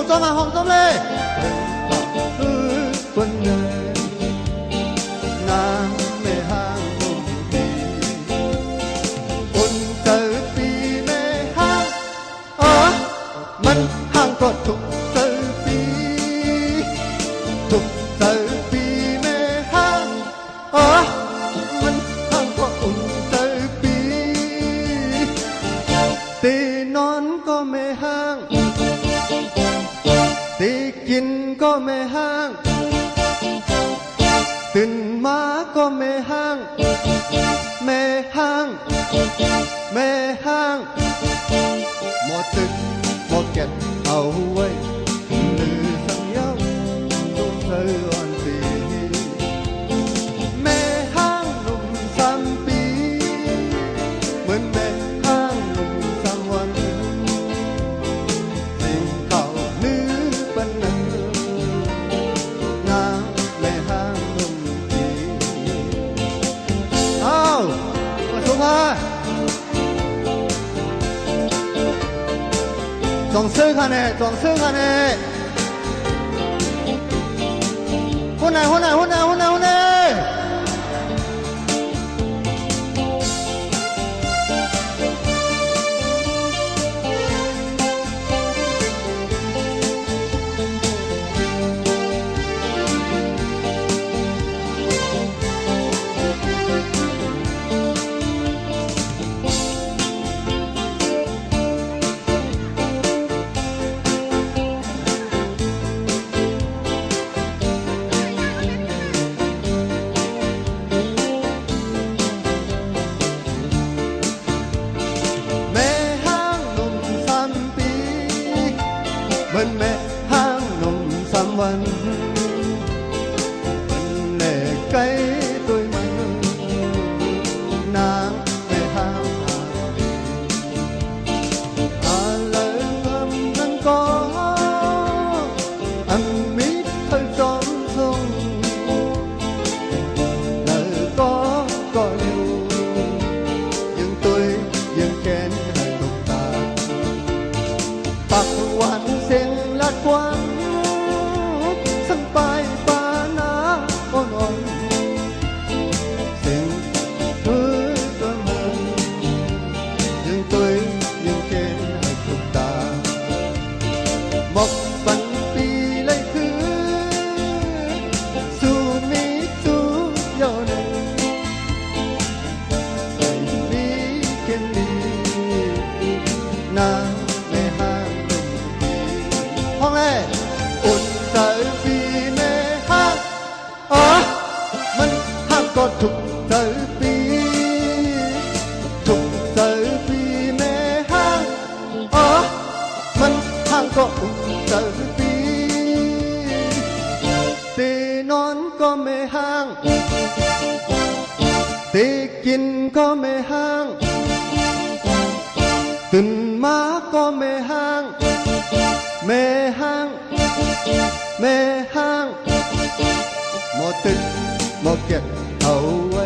紅心啊，紅心咧。quân đời nam mê hang mùng kỳ quân tử pi mê hang mình hang có thục tử pi mê hang mình hang có tử pi tì nón có mê hang tì kinh có mê hangตื่นมาก็แม่ห้างแม่ห้างแม่ห้างหมดตึกหมดเก็บเอาไว้ลือสังเย้าตุ้งเธออ่อนปีแม่ห้างหนุ่ม3 ปีเหมือนแม่ห้างหนุ่ม3 วันสิ่งเก่านื้อปันเนอนางแม่ห้าง撞死他呢，撞死他呢！混来混来混来混来混来！เหมือนแม่ห้างหนุ่ม3 วันมันแน่ไกลตัวมันนางแม่ห้างอะไรนั้นก็อันมิตรเธอจอมทรงlời cóอยู่ยังตัวยังแกนให้ตกตาปักวันเสียงลัดควันสังไปป่านาอ่อนเสียงตัวมันยังตัวยังแก่ให้ทุกตาหมกปันปีเลยคือสู้มีสู้ยอดไม่มีแค่นี้นาอุ่นใจปีแม่ห้างมันห้างก็ถูกใจปีถูกใจปีแม่ห้างมันห้างก็อุ่นใจปีตีนอนก็ไม่ห้างตีกินก็ไม่ห้างตื่นมาก็ไม่ห้างแม่ห้างแม่ห้างหมดตึกหมดเก็บเอาไว้